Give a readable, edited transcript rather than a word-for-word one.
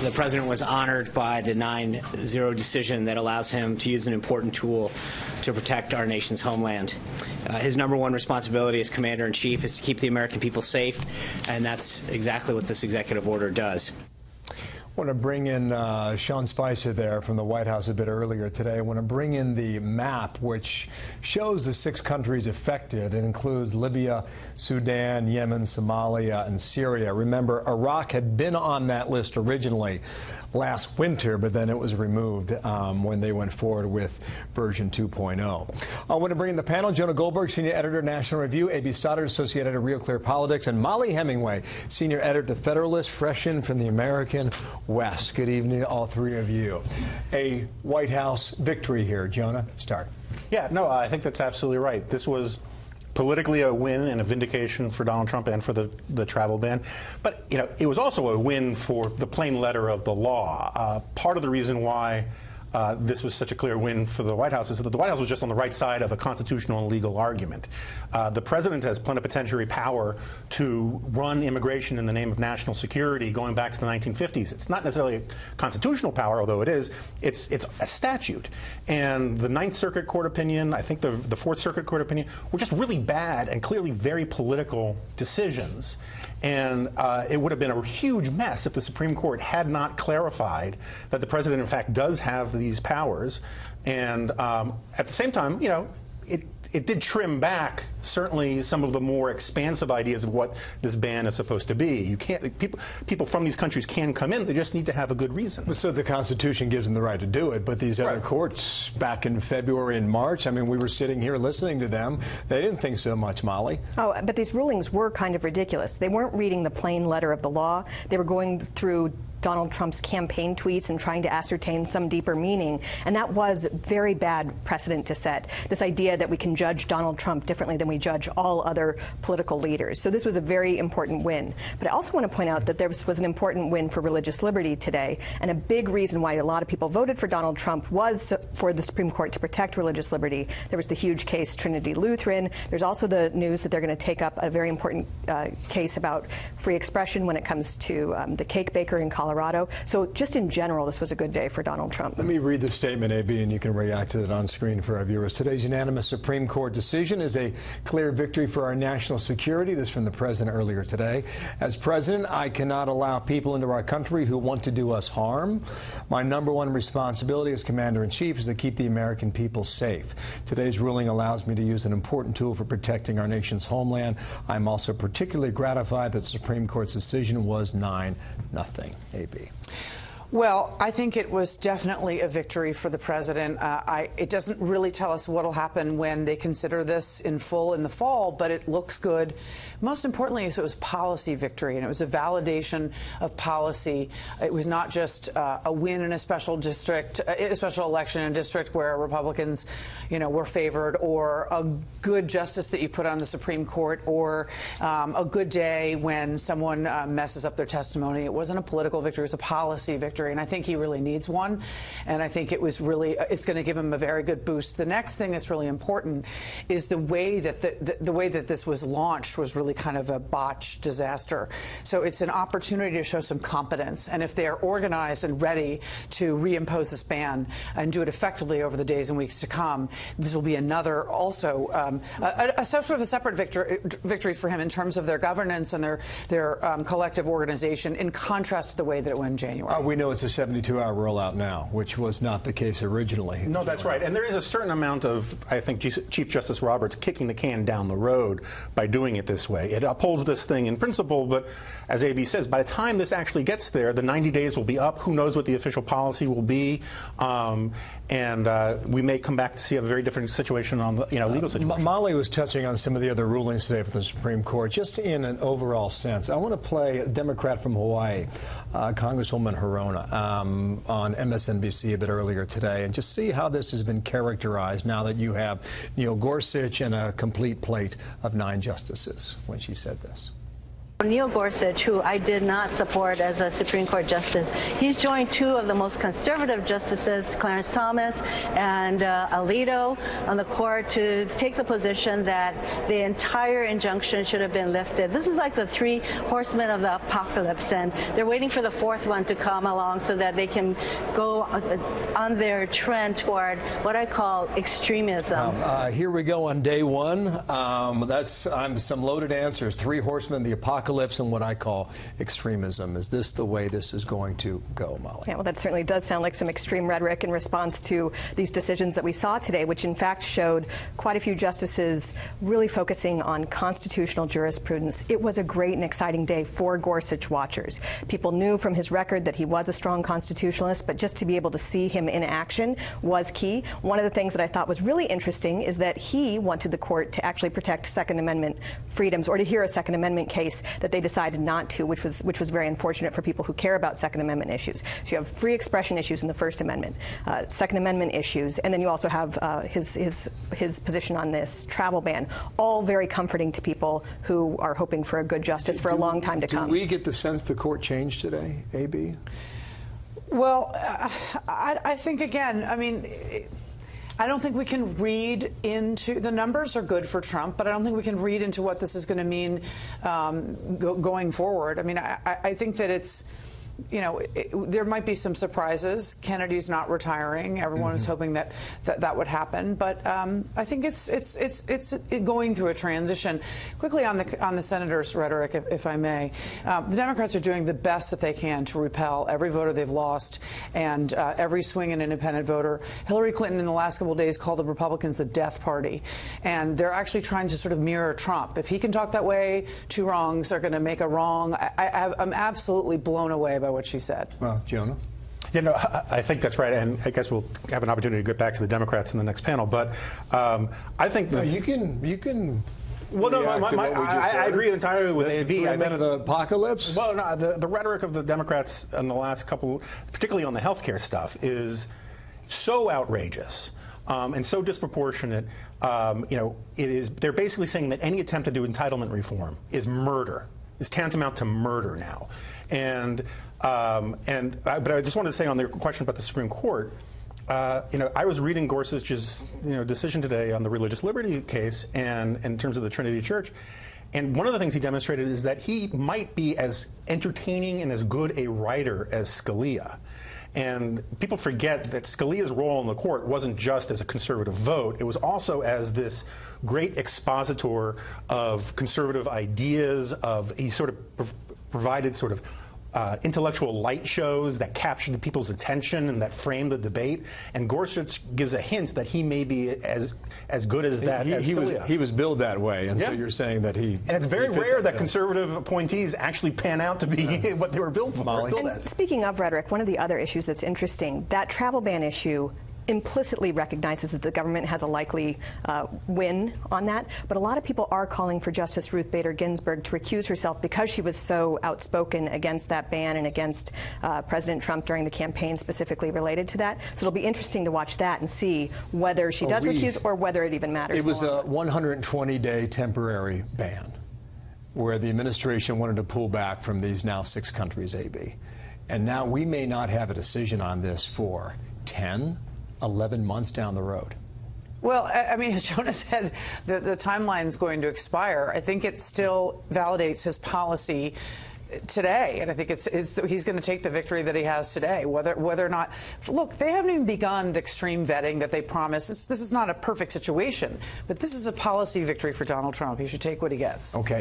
The president was honored by the 9-0 decision that allows him to use an important tool to protect our nation's homeland. His #1 responsibility as Commander-in-Chief is to keep the American people safe, and that's exactly what this executive order does. I want to bring in Sean Spicer there from the White House a bit earlier today. I want to bring in the map which shows the 6 countries affected. It includes Libya, Sudan, Yemen, Somalia, and Syria. Remember, Iraq had been on that list originally last winter, but then it was removed when they went forward with version 2.0. I want to bring in the panel: Jonah Goldberg, Senior Editor, National Review; A.B. Stoddard, Associate Editor, Real Clear Politics; and Molly Hemingway, Senior Editor, The Federalist, fresh in from the American West. Good evening to all 3 of you. A White House victory here. Jonah, start. Yeah, no, I think that's absolutely right. This was politically a win and a vindication for Donald Trump and for the travel ban. But, you know, it was also a win for the plain letter of the law. Part of the reason why this was such a clear win for the White House is that the White House was just on the right side of a constitutional and legal argument. The president has plenipotentiary power to run immigration in the name of national security going back to the 1950s. It's not necessarily a constitutional power, although it is. It's a statute. And the Ninth Circuit Court opinion, I think the Fourth Circuit Court opinion, were just really bad and clearly very political decisions. And it would have been a huge mess if the Supreme Court had not clarified that the president, in fact, does have these powers. And at the same time, you know, it did trim back certainly some of the more expansive ideas of what this ban is supposed to be. You can't, people from these countries can come in, they just need to have a good reason. So the Constitution gives them the right to do it, but these other courts back in February and March, I mean, we were sitting here listening to them. They didn't think so much, Molly. Oh, but these rulings were kind of ridiculous. They weren't reading the plain letter of the law. They were going through Donald Trump's campaign tweets and trying to ascertain some deeper meaning, and that was very bad precedent to set. This idea that we can judge Donald Trump differently than we judge all other political leaders. So this was a very important win. But I also want to point out that there was an important win for religious liberty today, and a big reason why a lot of people voted for Donald Trump was for the Supreme Court to protect religious liberty. There was the huge case Trinity Lutheran. There's also the news that they're going to take up a very important case about free expression when it comes to the cake baker in Colorado. So just in general, this was a good day for Donald Trump. Let me read the statement, A.B., and you can react to it on screen for our viewers. Today's unanimous Supreme Court decision is a clear victory for our national security. This from the president earlier today. As president, I cannot allow people into our country who want to do us harm. My #1 responsibility as Commander-in-Chief is to keep the American people safe. Today's ruling allows me to use an important tool for protecting our nation's homeland. I'm also particularly gratified that the Supreme Court's decision was 9-0. A.B. Well, I think it was definitely a victory for the president. It doesn't really tell us what will happen when they consider this in full in the fall, but it looks good. Most importantly, it was policy victory, and it was a validation of policy. It was not just a win in a special district, a special election in a district where Republicans, you know, were favored, or a good justice that you put on the Supreme Court, or a good day when someone messes up their testimony. It wasn't a political victory; it was a policy victory. And I think he really needs one, and I think it's going to give him a very good boost. The next thing that's really important is the way that the way that this was launched was really kind of a botched disaster. So it's an opportunity to show some competence, and if they are organized and ready to reimpose this ban and do it effectively over the days and weeks to come, this will be another also a sort of a separate victory for him in terms of their governance and their collective organization, in contrast to the way that it went in January. We know it's a 72-hour rollout now, which was not the case originally. No, that's right. And there is a certain amount of, I think, Chief Justice Roberts kicking the can down the road by doing it this way. It upholds this thing in principle, but as A.B. says, by the time this actually gets there, the 90 days will be up. Who knows what the official policy will be? And we may come back to see a very different situation on the legal situation. Molly was touching on some of the other rulings today from the Supreme Court. Just in an overall sense, I want to play a Democrat from Hawaii, Congresswoman Hirona, on MSNBC a bit earlier today, and just see how this has been characterized now that you have Neil Gorsuch and a complete plate of 9 justices when she said this. Neil Gorsuch, who I did not support as a Supreme Court justice, he's joined two of the most conservative justices, Clarence Thomas and Alito, on the court to take the position that the entire injunction should have been lifted. This is like the three horsemen of the apocalypse, and they're waiting for the fourth one to come along so that they can go on their trend toward what I call extremism. Here we go on day one. That's some loaded answers. Three horsemen, the apocalypse, and what I call extremism. Is this the way this is going to go, Molly? Yeah, well, that certainly does sound like some extreme rhetoric in response to these decisions that we saw today, which in fact showed quite a few justices really focusing on constitutional jurisprudence. It was a great and exciting day for Gorsuch watchers. People knew from his record that he was a strong constitutionalist, but just to be able to see him in action was key. One of the things that I thought was really interesting is that he wanted the court to actually protect Second Amendment freedoms, or to hear a Second Amendment case that they decided not to, which was very unfortunate for people who care about Second Amendment issues. So you have free expression issues in the First Amendment, Second Amendment issues, and then you also have his position on this travel ban, all very comforting to people who are hoping for a good justice for a long time to come. Do we get the sense the court changed today, A.B.? Well, I think, again, I mean, I don't think we can read into, the numbers are good for Trump, but I don't think we can read into what this is going to mean going forward. I mean, I think that it's, you know, there might be some surprises. Kennedy's not retiring. Everyone is hoping that would happen. But I think it's going through a transition. Quickly on the senator's rhetoric, if I may, the Democrats are doing the best that they can to repel every voter they've lost and every swing and independent voter. Hillary Clinton in the last couple of days called the Republicans the death party, and they're actually trying to sort of mirror Trump. If he can talk that way, two wrongs are going to make a wrong. I'm absolutely blown away by what she said. Well, Jonah? You know, I think that's right, and I guess we'll have an opportunity to get back to the Democrats in the next panel. But I think that you can. Well, no, I agree entirely with A.B. I think the apocalypse. Well, no, the rhetoric of the Democrats in the last couple, particularly on the health care stuff, is so outrageous. And so disproportionate, you know, they're basically saying that any attempt to do entitlement reform is murder, is tantamount to murder now. But I just wanted to say on their question about the Supreme Court, you know, I was reading Gorsuch's, you know, decision today on the religious liberty case and in terms of the Trinity Church. And one of the things he demonstrated is that he might be as entertaining and as good a writer as Scalia. And people forget that Scalia's role in the court wasn't just as a conservative vote. It was also as this great expositor of conservative ideas. He sort of provided sort of intellectual light shows that captured the people's attention and that framed the debate. And Gorsuch gives a hint that he may be as good as that. He was billed that way, and so you're saying that he. And it's very rare that conservative appointees actually pan out to be what they were billed for. Molly. Speaking of rhetoric, one of the other issues that's interesting, that travel ban issue implicitly recognizes that the government has a likely win on that, but a lot of people are calling for Justice Ruth Bader Ginsburg to recuse herself because she was so outspoken against that ban and against President Trump during the campaign specifically related to that. So it'll be interesting to watch that and see whether she does recuse or whether it even matters. It was a 120-day temporary ban where the administration wanted to pull back from these now 6 countries, A.B. And now we may not have a decision on this for 10, 11 months down the road. Well, I mean, as Jonah said, the timeline is going to expire. I think it still validates his policy today, and I think he's going to take the victory that he has today. Whether or not, look, they haven't even begun the extreme vetting that they promised. This is not a perfect situation, but this is a policy victory for Donald Trump. He should take what he gets. Okay.